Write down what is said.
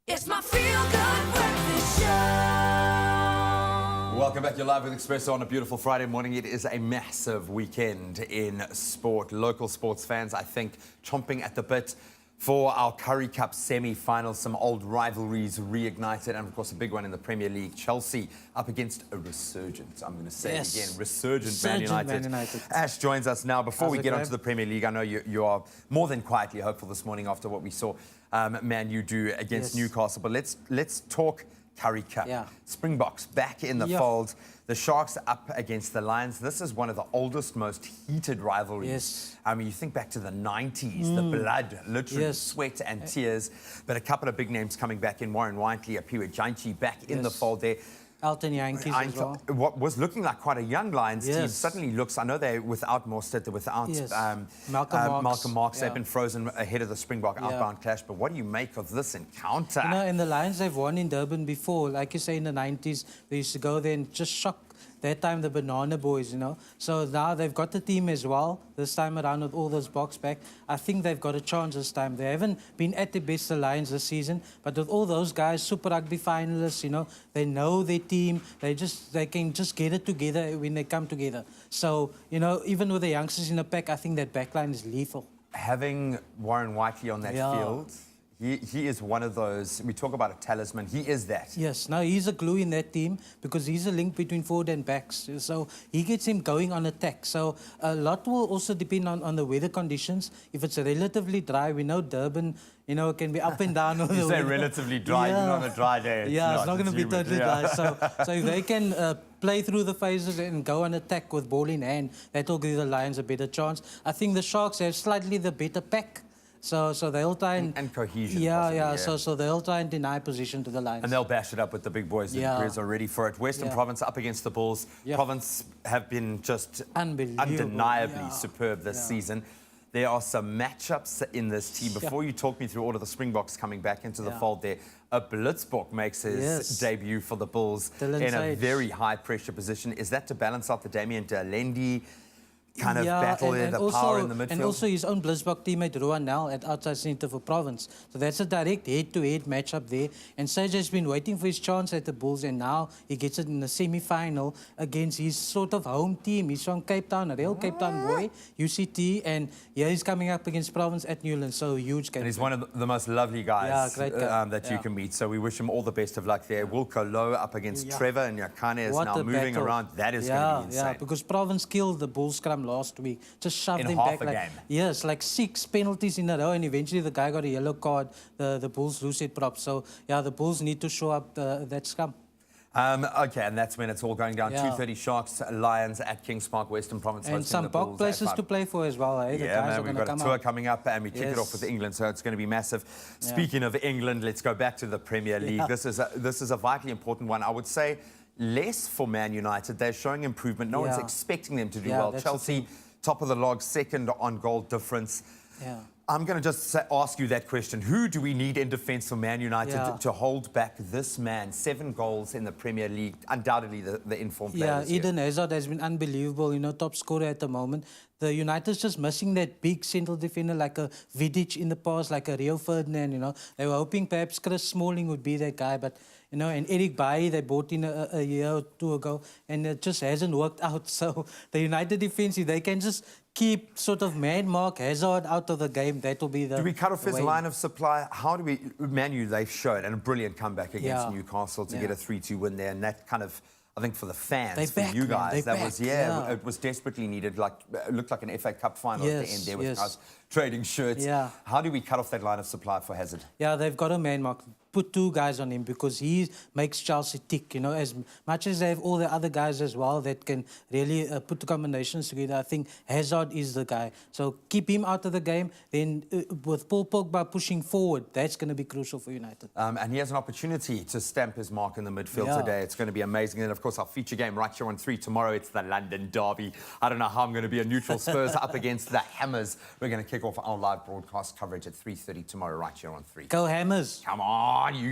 It's my feel-good breakfast show. Welcome back. You're live with Expresso on a beautiful Friday morning. It is a massive weekend in sport. Local sports fans, I think, chomping at the bit for our Currie Cup semi-final. Some old rivalries reignited, and of course a big one in the Premier League. Chelsea up against a resurgent, I'm going to say it again, resurgent Man United. Ash joins us now. Before we get onto the Premier League, I know you are more than quietly hopeful this morning after what we saw Man U do against Newcastle. But let's talk Currie Cup. Springboks back in the fold. The Sharks up against the Lions. This is one of the oldest, most heated rivalries. I mean, you think back to the 90s, the blood, literally sweat and tears. But a couple of big names coming back in. Warren Whiteley, Apiwe Janchi back in the fold there. Elton Yankees as well. What was looking like quite a young Lions team suddenly looks, I know they're without Morstead, they're without Malcolm Marks. They've been frozen ahead of the Springbok outbound clash. But what do you make of this encounter? You know, and the Lions, they've won in Durban before. Like you say, in the 90s, they used to go there and just shock that time the Banana Boys, you know. So now they've got the team as well, this time around with all those Boks back. I think they've got a chance this time. They haven't been at the best, the Lions, this season. But with all those guys, Super Rugby finalists, you know, they know their team. They can just get it together when they come together. So, you know, even with the youngsters in the pack, I think that backline is lethal. Having Warren Whiteley on that field, he is one of those, we talk about a talisman, he is that. Yes, now he's a glue in that team because he's a link between forward and backs. So he gets him going on attack. So a lot will also depend on the weather conditions. If it's relatively dry, we know Durban, you know, it can be up and down. You say relatively dry, even on a dry day. It's not going to be totally dry. So if they can play through the phases and go on attack with ball in hand, that will give the Lions a better chance. I think the Sharks have slightly the better pack. So they'll try and cohesion. So they'll try and deny position to the Lions. And they'll bash it up with the big boys. The Grizz are ready for it. Western Province up against the Bulls. Province have been just undeniably superb this season. There are some matchups in this team. Before you talk me through all of the Springboks coming back into the fold there, a Blitzbok makes his debut for the Bulls in a very high-pressure position. Is that to balance out the Damian Dalendi kind of battle there, the power in the midfield? And also his own Blitzbok teammate, Rowan Nel, at outside centre for Province. So that's a direct head-to-head matchup there. And Sage has been waiting for his chance at the Bulls, and now he gets it in the semi-final against his sort of home team. He's from Cape Town, a real Cape Town boy, UCT, and he's coming up against Province at Newlands, so huge game. And he's one of the most lovely guys that you can meet, so we wish him all the best of luck there. Wilco Low up against Trevor, and Yakane is now moving around. That is going to be insane. Yeah, because Province killed the Bulls scrum last week, just shoved them back like yes, like 6 penalties in a row, and eventually the guy got a yellow card. The Bulls lose it prop. So yeah, the Bulls need to show up that scrum. Okay, and that's when it's all going down. 2:30 Sharks, Lions at Kings Park, Western Province, and some Bok places to play for as well. The guys we've got a tour coming up, and we kick it off with England, so it's going to be massive. Speaking of England, let's go back to the Premier League. This is a vitally important one. I would say less for Man United. They're showing improvement. No one's expecting them to do well. Chelsea, top of the log, second on goal difference. I'm going to just ask you that question. Who do we need in defence for Man United to hold back this man? 7 goals in the Premier League, undoubtedly the informed player. Eden Hazard has been unbelievable, you know, top scorer at the moment. The United's just missing that big central defender like a Vidic in the past, like a Rio Ferdinand, you know. They were hoping perhaps Chris Smalling would be that guy, but, you know, and Eric Bailly they bought in a year or two ago, and it just hasn't worked out. So the United defence, if they can just keep sort of Mark Hazard out of the game, that will be the... Do we cut off his line of supply? How do we... Man U, they've showed, and a brilliant comeback against Newcastle to get a 3-2 win there, and that kind of... I think for the fans, for you guys, that was, it was desperately needed. Like, it looked like an FA Cup final at the end there with guys trading shirts. How do we cut off that line of supply for Hazard? Yeah, they've got a man mark. Put 2 guys on him because he makes Chelsea tick, you know, as much as they have all the other guys as well that can really put the combinations together. I think Hazard is the guy. So keep him out of the game. Then with Paul Pogba pushing forward, that's going to be crucial for United. And he has an opportunity to stamp his mark in the midfield today. It's going to be amazing. And of course, our feature game right here on 3 tomorrow. It's the London Derby. I don't know how I'm going to be a neutral. Spurs up against the Hammers. We're going to kick off our live broadcast coverage at 3:30 tomorrow right here on 3. Go Hammers. Come on, you.